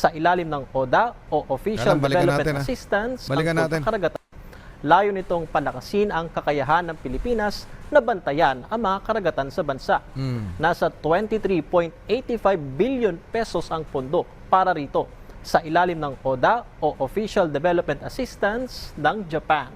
sa ilalim ng ODA o Official Development Assistance ang karagatan. Layo nitong palakasin ang kakayahan ng Pilipinas na bantayan ang mga karagatan sa bansa. Nasa 23.85 billion pesos ang pondo para rito sa ilalim ng ODA o Official Development Assistance ng Japan.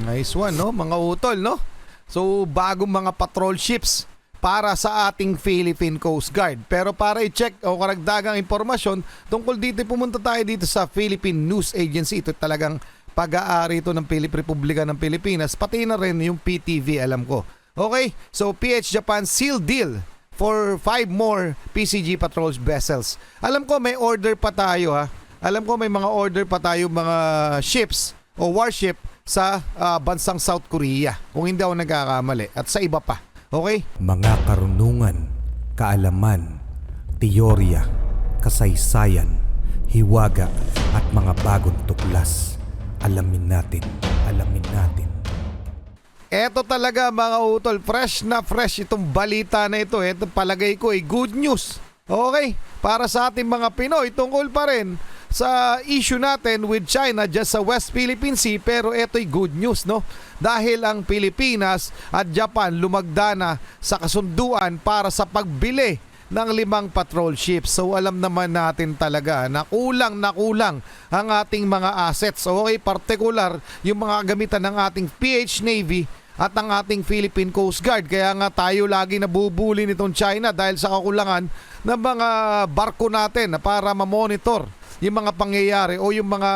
Nice one, no? Mga utol, no? So, bagong mga patrol ships para sa ating Philippine Coast Guard. Pero para i-check o karagdagang impormasyon tungkol dito, pumunta tayo dito sa Philippine News Agency. Ito talagang pag-aari ito ng Republika ng Pilipinas, pati na rin yung PTV, alam ko. Okay, so PH Japan seal deal for 5 more PCG patrols vessels. Alam ko may order pa tayo, ha. Alam ko may mga order pa tayo, mga ships o warship sa bansang South Korea, kung hindi ako nagkakamali, at sa iba pa. Okay? Mga karunungan, kaalaman, teorya, kasaysayan, hiwaga at mga bagong tuklas. Alamin natin. Eto talaga mga utol, fresh na fresh itong balita na ito. Eto palagay ko ay good news. Okay, para sa ating mga Pinoy, tungkol pa rin sa issue natin with China dyan sa West Philippine Sea. Pero eto'y good news, no? Dahil ang Pilipinas at Japan lumagda na sa kasunduan para sa pagbili ng 5 patrol ships. So alam naman natin talaga na kulang ang ating mga assets. Okay, partikular yung mga gamitan ng ating PH Navy at ang ating Philippine Coast Guard. Kaya nga tayo lagi nabubuli nitong China dahil sa kakulangan ng mga barko natin na para ma-monitor yung mga pangyayari o yung mga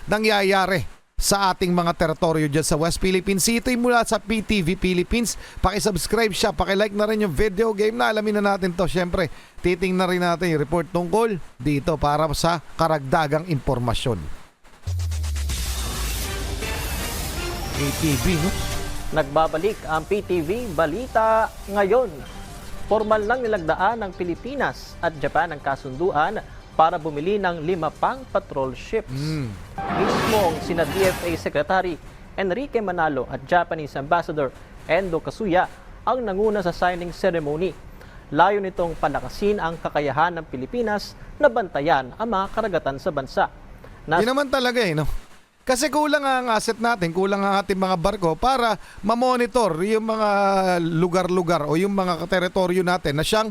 nangyayari sa ating mga teritoryo dyan sa West Philippine Sea. Ito'y mula sa PTV Philippines. Pakisubscribe siya, pakilike na rin yung video game na alamin na natin to. Siyempre, titingnan rin natin yung report tungkol dito para sa karagdagang impormasyon. PTV, no? Nagbabalik ang PTV Balita ngayon. Formal lang nilagdaan ng Pilipinas at Japan ang kasunduan para bumili ng 5 pang patrol ships. Mismong sina DFA Secretary Enrique Manalo at Japanese Ambassador Endo Kasuya ang nanguna sa signing ceremony. Layo nitong palakasin ang kakayahan ng Pilipinas na bantayan ang mga karagatan sa bansa. Di naman talaga no? Kasi kulang ang asset natin, kulang ang ating mga barko para ma-monitor yung mga lugar-lugar o yung mga teritoryo natin na siyang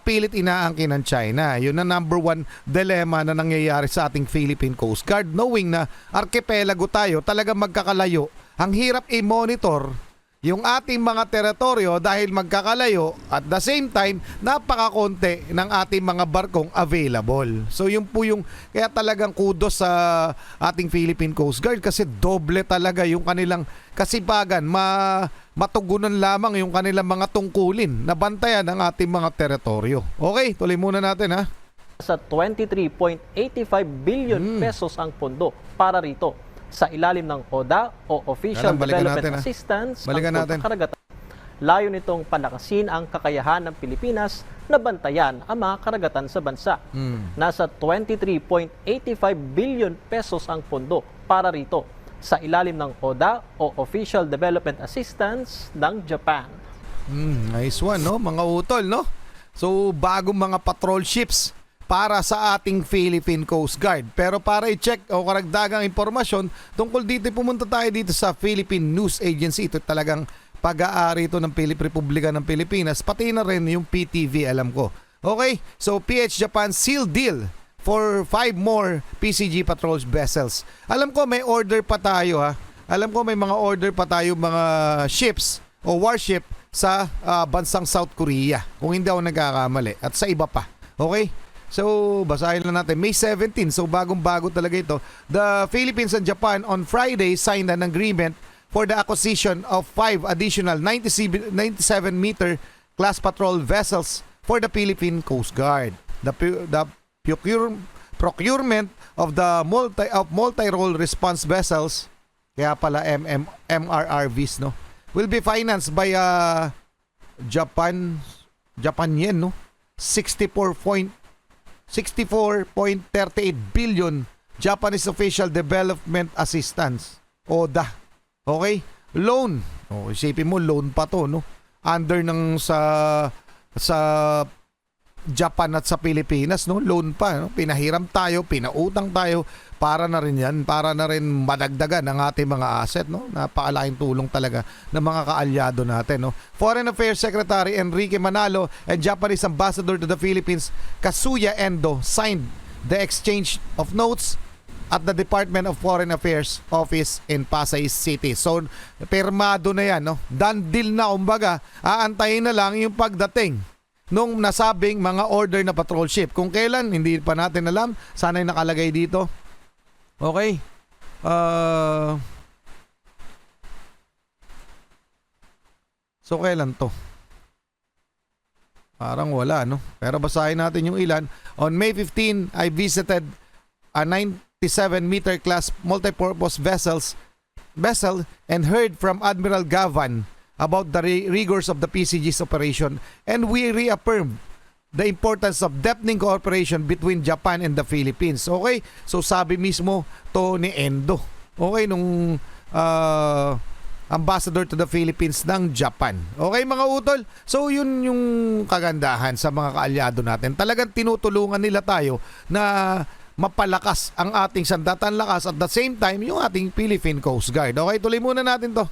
pilit inaangkin ng China. Yun ang number 1 dilemma na nangyayari sa ating Philippine Coast Guard. Knowing na archipelago tayo, talaga magkakalayo. Ang hirap i-monitor yung ating mga teritoryo dahil magkakalayo at the same time, napakakonti ng ating mga barkong available. So yun po yung, kaya talagang kudos sa ating Philippine Coast Guard kasi doble talaga yung kanilang kasipagan, matugunan lamang yung kanilang mga tungkulin na bantayan ang ating mga teritoryo. Okay, tuloy muna natin ha. Sa 23.85 billion pesos ang pondo para rito sa ilalim ng ODA o Official Development Assistance ang karagatan. Layo nitong palakasin ang kakayahan ng Pilipinas na bantayan ang mga karagatan sa bansa. Nasa 23.85 billion pesos ang pondo para rito sa ilalim ng ODA o Official Development Assistance ng Japan. Nice one, no? Mga utol, no? So, bagong mga patrol ships para sa ating Philippine Coast Guard. Pero para i-check o karagdagang impormasyon tungkol dito, pumunta tayo dito sa Philippine News Agency. Ito talagang pag-aari ito ng Republika ng Pilipinas, pati na rin yung PTV, alam ko. Okay, so PH Japan seal deal for 5 more PCG patrol vessels. Alam ko may order pa tayo, ha. Alam ko may mga order pa tayo, mga ships o warship sa bansang South Korea, kung hindi ako nagkakamali, at sa iba pa. Okay? So, basahin lang natin. May 17, so bagong-bago talaga ito. The Philippines and Japan on Friday signed an agreement for the acquisition of 5 additional 97-meter class patrol vessels for the Philippine Coast Guard. The procurement of the multi-role response vessels, kaya pala MRRVs, no, will be financed by Japan yen, no, 64.38 billion Japanese Official Development Assistance, ODA. Okay? Loan. Isipin mo, loan pa to, no? Under ng sa Japan at sa Pilipinas, no? Loan pa, no? Pinahiram tayo, pinautang tayo para na rin yan, para na rin madagdagan ang ating mga asset, no? Napakalaking tulong talaga ng mga kaalyado natin, no? Foreign Affairs Secretary Enrique Manalo and Japanese Ambassador to the Philippines Kazuya Endo signed the exchange of notes at the Department of Foreign Affairs Office in Pasay City. So, permado na yan, no? Done deal na, kumbaga. Aantayin na lang yung pagdating nung nasabing mga order na patrol ship. Kung kailan, hindi pa natin alam. Sana'y nakalagay dito. Okay. So, kailan to? Parang wala, no? Pero basahin natin yung ilan. On May 15, I visited a 97-meter class multipurpose vessel and heard from Admiral Gavan about the rigors of the PCG's operation, and we reaffirmed the importance of deepening cooperation between Japan and the Philippines. Okay? So sabi mismo to ni Endo. Okay, nung ambassador to the Philippines ng Japan. Okay mga utol? So yun yung kagandahan sa mga kaalyado natin. Talagang tinutulungan nila tayo na mapalakas ang ating sandatan lakas at the same time yung ating Philippine Coast Guard. Okay, tuloy muna natin to.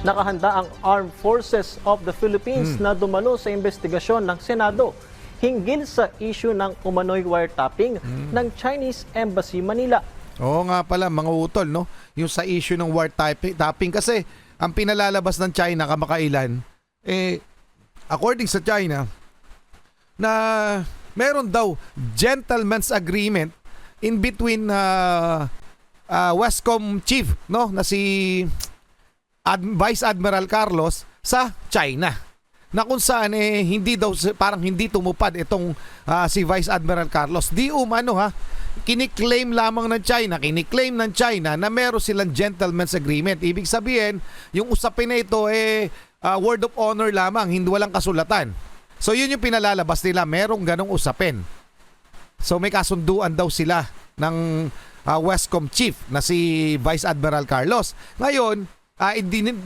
Nakahanda ang Armed Forces of the Philippines na dumalo sa investigasyon ng Senado hinggil sa issue ng umano'y wiretapping ng Chinese Embassy Manila. Oo nga pala mga utol, no? Yung sa issue ng wiretapping kasi ang pinalalabas ng China kamakailan, according sa China, na meron daw gentleman's agreement in between Westcom chief, no, na si Vice Admiral Carlos sa China, na kung saan hindi daw, parang hindi tumupad itong si Vice Admiral Carlos. Di umano kiniklaim lamang ng China na meron silang gentleman's agreement. Ibig sabihin, yung usapin na ito word of honor lamang, hindi walang kasulatan. So yun yung pinalalabas nila, merong ganong usapin. So may kasunduan daw sila ng Westcom chief na si Vice Admiral Carlos. Ngayon,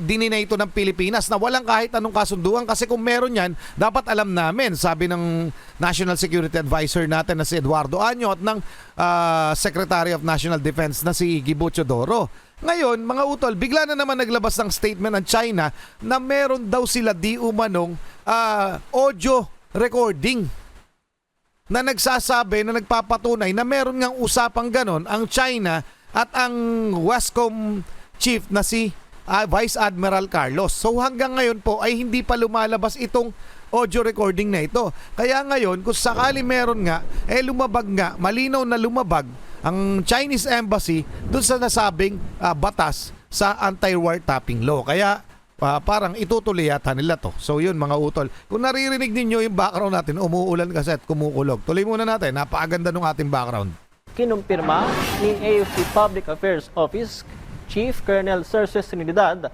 dininay ito ng Pilipinas na walang kahit anong kasunduan, kasi kung meron yan, dapat alam namin, sabi ng National Security Advisor natin na si Eduardo Año at ng Secretary of National Defense na si Gibo Teodoro. Ngayon, mga utol, bigla na naman naglabas ng statement ng China na meron daw sila di umanong audio recording na nagsasabi, na nagpapatunay na meron ngang usapang ganon ang China at ang Westcom chief na si Vice Admiral Carlos. So hanggang ngayon po ay hindi pa lumalabas itong audio recording na ito. Kaya ngayon, kung sakali meron nga, lumabag nga, malinaw na lumabag ang Chinese Embassy dun sa nasabing batas sa anti-wiretapping law. Kaya parang itutuloy yata nila to. So yun mga utol. Kung naririnig ninyo yung background natin, umuulan kasi at kumukulog. Tuloy muna natin. Napakaganda ng ating background. Kinumpirma ni AFP Public Affairs Office Chief Colonel Sergio Trinidad,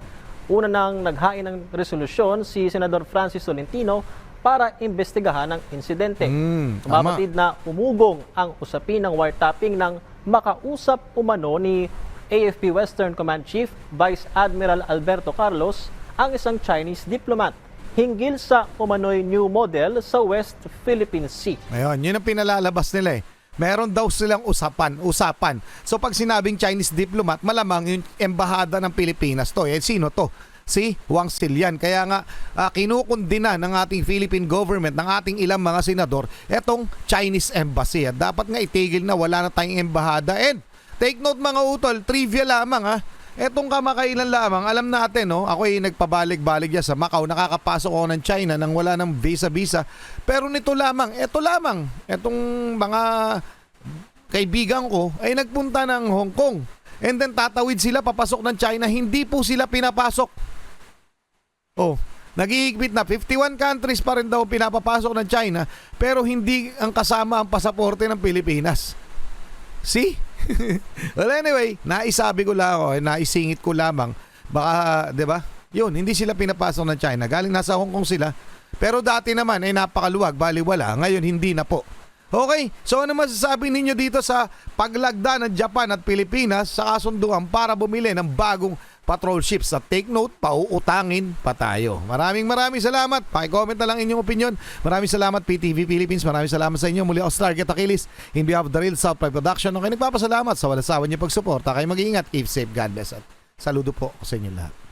una nang naghain ng resolusyon si Senador Francis Tolentino para imbestigahan ang insidente. Mabatid na umugong ang usapin ng wiretapping ng makausap umano ni AFP Western Command Chief Vice Admiral Alberto Carlos, ang isang Chinese diplomat, hinggil sa umano'y new model sa West Philippine Sea. Ayun, yun ang pinalalabas nila Meron daw silang usapan. So pag sinabing Chinese diplomat, malamang yung embahada ng Pilipinas to. Sino to? Si Wang Silian. Kaya nga kinukundina ng ating Philippine government, ng ating ilang mga senador, etong Chinese embassy. At dapat nga itigil na, wala na tayong embahada. And take note mga utol, trivia lamang etong kamakailan lamang, alam natin, ako ay nagpabalik-balik dyan sa Macau, nakakapasok ako ng China nang wala ng visa. Pero nito lamang, etong mga kaibigan ko ay nagpunta ng Hong Kong. And then tatawid sila papasok ng China, hindi po sila pinapasok. Nagihigpit na 51 countries pa rin daw pinapapasok ng China, pero hindi ang kasama ang pasaporte ng Pilipinas. See? Well anyway, naisabi ko lang naisingit ko lamang. Baka, 'di ba? Yun, hindi sila pinapasok ng China. Galing nasa Hong Kong sila. Pero dati naman napakaluwag, baliwala. Ngayon hindi na po. Okay, so ano masasabi ninyo dito sa paglagda ng Japan at Pilipinas sa kasunduan para bumili ng bagong patrol ships? At take note, pauutangin pa tayo. Maraming salamat. Paki-comment na lang inyong opinion. Maraming salamat PTV Philippines. Maraming salamat sa inyo. Muli ako Stargate Achilles in behalf of the Real South Pride Production. Okay, nagpapasalamat sa walang sawa niyo pagsuporta. Kayo mag-iingat. Keep safe. God bless. At saludo po sa inyo lahat.